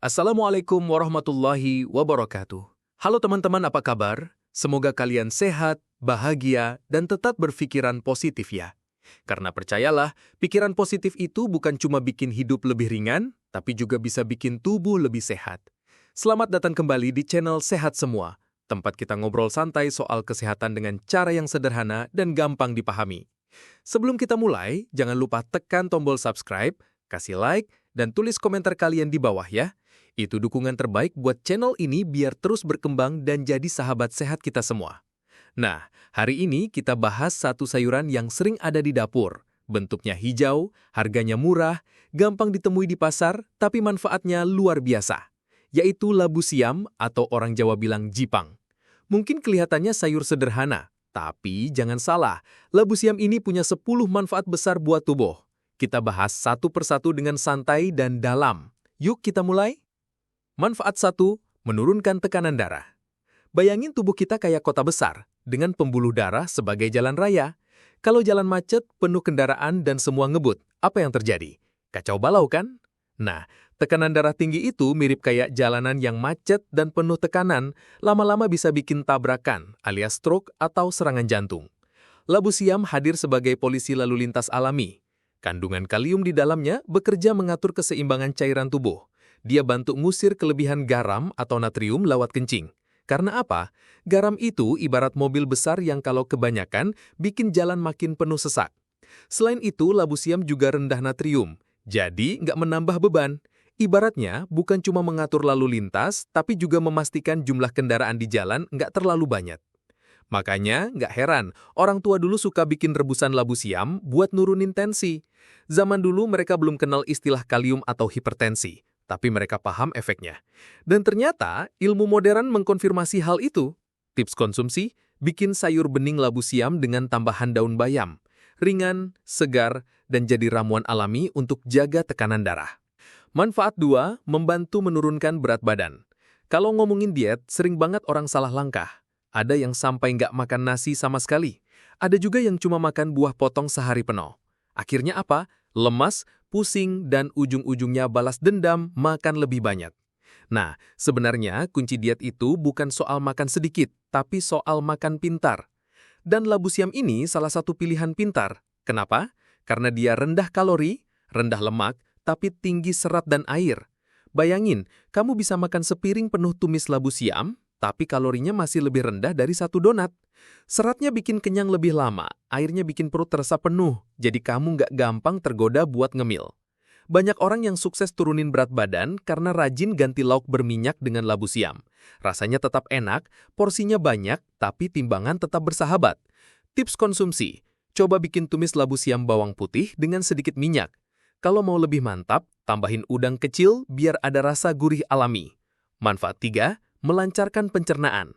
Assalamualaikum warahmatullahi wabarakatuh. Halo teman-teman, apa kabar? Semoga kalian sehat, bahagia, dan tetap berpikiran positif ya. Karena percayalah, pikiran positif itu bukan cuma bikin hidup lebih ringan, tapi juga bisa bikin tubuh lebih sehat. Selamat datang kembali di channel Sehat Semua, tempat kita ngobrol santai soal kesehatan dengan cara yang sederhana dan gampang dipahami. Sebelum kita mulai, jangan lupa tekan tombol subscribe, kasih like, dan tulis komentar kalian di bawah ya. Itu dukungan terbaik buat channel ini biar terus berkembang dan jadi sahabat sehat kita semua. Nah, hari ini kita bahas satu sayuran yang sering ada di dapur. Bentuknya hijau, harganya murah, gampang ditemui di pasar, tapi manfaatnya luar biasa. Yaitu labu siam atau orang Jawa bilang jipang. Mungkin kelihatannya sayur sederhana, tapi jangan salah, labu siam ini punya 10 manfaat besar buat tubuh. Kita bahas satu persatu dengan santai dan dalam. Yuk kita mulai. Manfaat 1, menurunkan tekanan darah. Bayangin tubuh kita kayak kota besar, dengan pembuluh darah sebagai jalan raya. Kalau jalan macet, penuh kendaraan dan semua ngebut, apa yang terjadi? Kacau balau kan? Nah, tekanan darah tinggi itu mirip kayak jalanan yang macet dan penuh tekanan, lama-lama bisa bikin tabrakan, alias stroke atau serangan jantung. Labu siam hadir sebagai polisi lalu lintas alami. Kandungan kalium di dalamnya bekerja mengatur keseimbangan cairan tubuh. Dia bantu ngusir kelebihan garam atau natrium lewat kencing. Karena apa? Garam itu ibarat mobil besar yang kalau kebanyakan bikin jalan makin penuh sesak. Selain itu, labu siam juga rendah natrium, jadi nggak menambah beban. Ibaratnya bukan cuma mengatur lalu lintas, tapi juga memastikan jumlah kendaraan di jalan nggak terlalu banyak. Makanya nggak heran, orang tua dulu suka bikin rebusan labu siam buat nurunin tensi. Zaman dulu mereka belum kenal istilah kalium atau hipertensi, tapi mereka paham efeknya. Dan ternyata ilmu modern mengkonfirmasi hal itu. Tips konsumsi, bikin sayur bening labu siam dengan tambahan daun bayam. Ringan, segar, dan jadi ramuan alami untuk jaga tekanan darah. Manfaat 2, membantu menurunkan berat badan. Kalau ngomongin diet, sering banget orang salah langkah. Ada yang sampai nggak makan nasi sama sekali. Ada juga yang cuma makan buah potong sehari penuh. Akhirnya apa? Lemas, pusing, dan ujung-ujungnya balas dendam makan lebih banyak. Nah, sebenarnya kunci diet itu bukan soal makan sedikit, tapi soal makan pintar. Dan labu siam ini salah satu pilihan pintar. Kenapa? Karena dia rendah kalori, rendah lemak, tapi tinggi serat dan air. Bayangin, kamu bisa makan sepiring penuh tumis labu siam, tapi kalorinya masih lebih rendah dari satu donat. Seratnya bikin kenyang lebih lama, airnya bikin perut terasa penuh, jadi kamu nggak gampang tergoda buat ngemil. Banyak orang yang sukses turunin berat badan karena rajin ganti lauk berminyak dengan labu siam. Rasanya tetap enak, porsinya banyak, tapi timbangan tetap bersahabat. Tips konsumsi, coba bikin tumis labu siam bawang putih dengan sedikit minyak. Kalau mau lebih mantap, tambahin udang kecil biar ada rasa gurih alami. Manfaat 3, melancarkan pencernaan.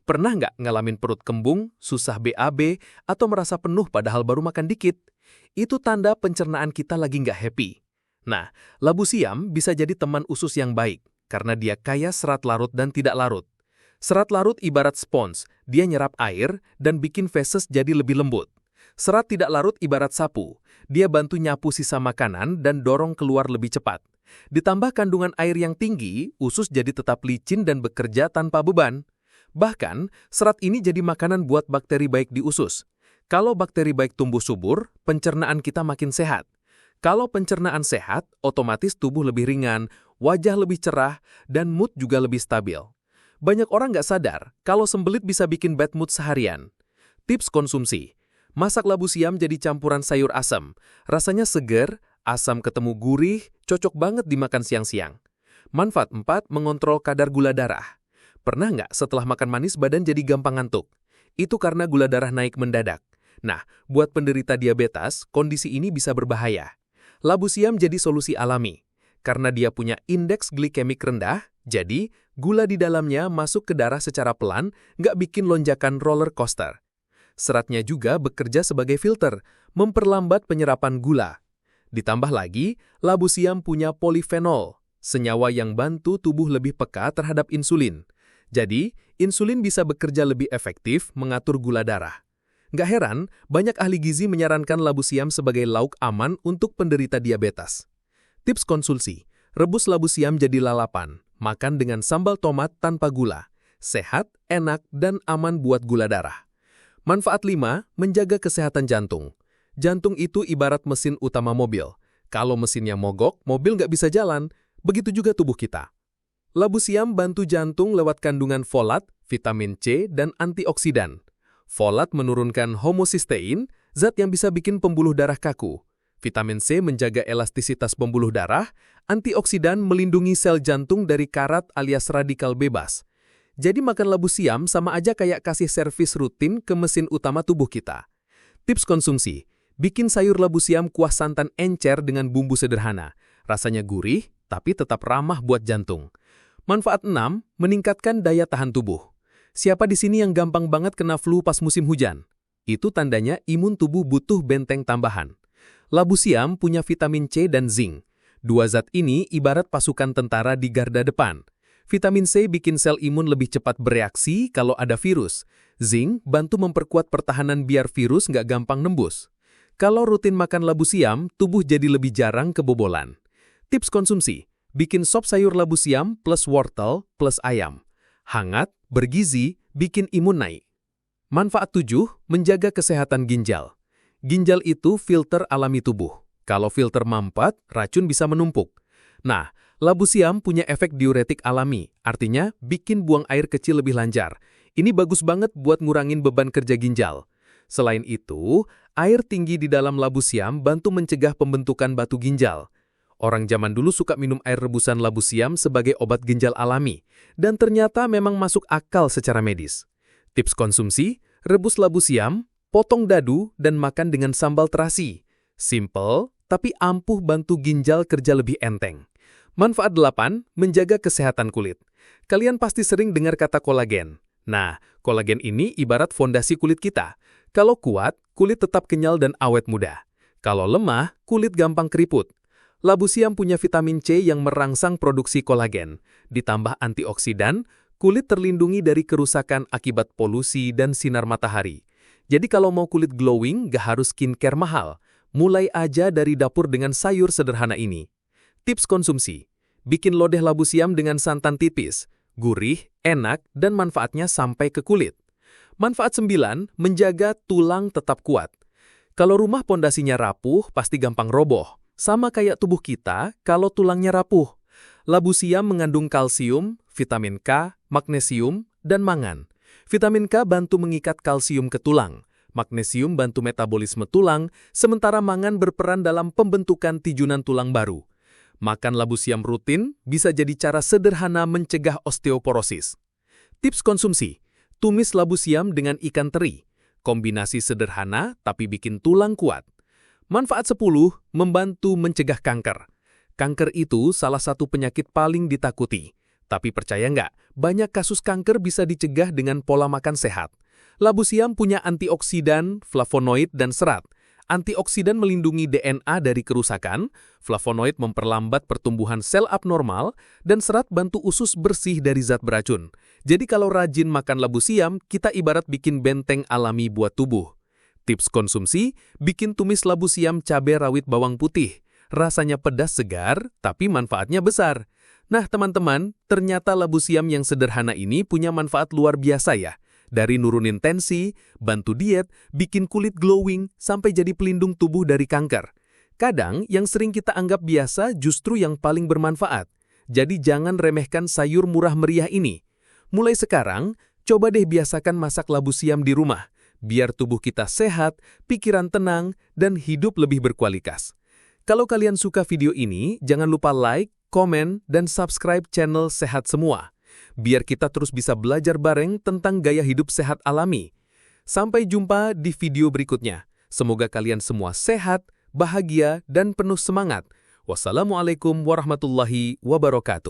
Pernah nggak ngalamin perut kembung, susah BAB, atau merasa penuh padahal baru makan dikit? Itu tanda pencernaan kita lagi nggak happy. Nah, labu siam bisa jadi teman usus yang baik, karena dia kaya serat larut dan tidak larut. Serat larut ibarat spons, dia nyerap air dan bikin feses jadi lebih lembut. Serat tidak larut ibarat sapu, dia bantu nyapu sisa makanan dan dorong keluar lebih cepat. Ditambah kandungan air yang tinggi, usus jadi tetap licin dan bekerja tanpa beban. Bahkan, serat ini jadi makanan buat bakteri baik di usus. Kalau bakteri baik tumbuh subur, pencernaan kita makin sehat. Kalau pencernaan sehat, otomatis tubuh lebih ringan, wajah lebih cerah, dan mood juga lebih stabil. Banyak orang nggak sadar kalau sembelit bisa bikin bad mood seharian. Tips konsumsi, masak labu siam jadi campuran sayur asam. Rasanya seger, asam ketemu gurih, cocok banget dimakan siang-siang. Manfaat 4, mengontrol kadar gula darah. Pernah nggak setelah makan manis badan jadi gampang ngantuk? Itu karena gula darah naik mendadak. Nah, buat penderita diabetes, kondisi ini bisa berbahaya. Labu siam jadi solusi alami. Karena dia punya indeks glikemik rendah, jadi gula di dalamnya masuk ke darah secara pelan, nggak bikin lonjakan roller coaster. Seratnya juga bekerja sebagai filter, memperlambat penyerapan gula. Ditambah lagi, labu siam punya polifenol, senyawa yang bantu tubuh lebih peka terhadap insulin. Jadi, insulin bisa bekerja lebih efektif mengatur gula darah. Nggak heran, banyak ahli gizi menyarankan labu siam sebagai lauk aman untuk penderita diabetes. Tips konsumsi, rebus labu siam jadi lalapan, makan dengan sambal tomat tanpa gula. Sehat, enak, dan aman buat gula darah. Manfaat 5, menjaga kesehatan jantung. Jantung itu ibarat mesin utama mobil. Kalau mesinnya mogok, mobil nggak bisa jalan. Begitu juga tubuh kita. Labu siam bantu jantung lewat kandungan folat, vitamin C, dan antioksidan. Folat menurunkan homocysteine, zat yang bisa bikin pembuluh darah kaku. Vitamin C menjaga elastisitas pembuluh darah, antioksidan melindungi sel jantung dari karat alias radikal bebas. Jadi makan labu siam sama aja kayak kasih servis rutin ke mesin utama tubuh kita. Tips konsumsi, bikin sayur labu siam kuah santan encer dengan bumbu sederhana. Rasanya gurih, tapi tetap ramah buat jantung. Manfaat 6, meningkatkan daya tahan tubuh. Siapa di sini yang gampang banget kena flu pas musim hujan? Itu tandanya imun tubuh butuh benteng tambahan. Labu siam punya vitamin C dan zinc. Dua zat ini ibarat pasukan tentara di garda depan. Vitamin C bikin sel imun lebih cepat bereaksi kalau ada virus. Zinc bantu memperkuat pertahanan biar virus nggak gampang nembus. Kalau rutin makan labu siam, tubuh jadi lebih jarang kebobolan. Tips konsumsi, bikin sop sayur labu siam plus wortel plus ayam. Hangat, bergizi, bikin imun naik. Manfaat 7, menjaga kesehatan ginjal. Ginjal itu filter alami tubuh. Kalau filter mampet, racun bisa menumpuk. Nah, labu siam punya efek diuretik alami, artinya bikin buang air kecil lebih lancar. Ini bagus banget buat ngurangin beban kerja ginjal. Selain itu, air tinggi di dalam labu siam bantu mencegah pembentukan batu ginjal. Orang zaman dulu suka minum air rebusan labu siam sebagai obat ginjal alami, dan ternyata memang masuk akal secara medis. Tips konsumsi, rebus labu siam, potong dadu, dan makan dengan sambal terasi. Simple, tapi ampuh bantu ginjal kerja lebih enteng. Manfaat 8, menjaga kesehatan kulit. Kalian pasti sering dengar kata kolagen. Nah, kolagen ini ibarat fondasi kulit kita. Kalau kuat, kulit tetap kenyal dan awet muda. Kalau lemah, kulit gampang keriput. Labu siam punya vitamin C yang merangsang produksi kolagen. Ditambah antioksidan, kulit terlindungi dari kerusakan akibat polusi dan sinar matahari. Jadi kalau mau kulit glowing, gak harus skincare mahal. Mulai aja dari dapur dengan sayur sederhana ini. Tips konsumsi, bikin lodeh labu siam dengan santan tipis. Gurih, enak, dan manfaatnya sampai ke kulit. Manfaat 9, menjaga tulang tetap kuat. Kalau rumah pondasinya rapuh, pasti gampang roboh. Sama kayak tubuh kita kalau tulangnya rapuh. Labu siam mengandung kalsium, vitamin K, magnesium, dan mangan. Vitamin K bantu mengikat kalsium ke tulang. Magnesium bantu metabolisme tulang, sementara mangan berperan dalam pembentukan tijunan tulang baru. Makan labu siam rutin bisa jadi cara sederhana mencegah osteoporosis. Tips konsumsi, tumis labu siam dengan ikan teri. Kombinasi sederhana tapi bikin tulang kuat. Manfaat 10, membantu mencegah kanker. Kanker itu salah satu penyakit paling ditakuti. Tapi percaya nggak, banyak kasus kanker bisa dicegah dengan pola makan sehat. Labu siam punya antioksidan, flavonoid, dan serat. Antioksidan melindungi DNA dari kerusakan, flavonoid memperlambat pertumbuhan sel abnormal, dan serat bantu usus bersih dari zat beracun. Jadi kalau rajin makan labu siam, kita ibarat bikin benteng alami buat tubuh. Tips konsumsi, bikin tumis labu siam cabai rawit bawang putih. Rasanya pedas segar, tapi manfaatnya besar. Nah teman-teman, ternyata labu siam yang sederhana ini punya manfaat luar biasa ya. Dari nurunin tensi, bantu diet, bikin kulit glowing, sampai jadi pelindung tubuh dari kanker. Kadang yang sering kita anggap biasa justru yang paling bermanfaat. Jadi jangan remehkan sayur murah meriah ini. Mulai sekarang, coba deh biasakan masak labu siam di rumah. Biar tubuh kita sehat, pikiran tenang, dan hidup lebih berkualitas. Kalau kalian suka video ini, jangan lupa like, komen, dan subscribe channel Sehat Semua. Biar kita terus bisa belajar bareng tentang gaya hidup sehat alami. Sampai jumpa di video berikutnya. Semoga kalian semua sehat, bahagia, dan penuh semangat. Wassalamualaikum warahmatullahi wabarakatuh.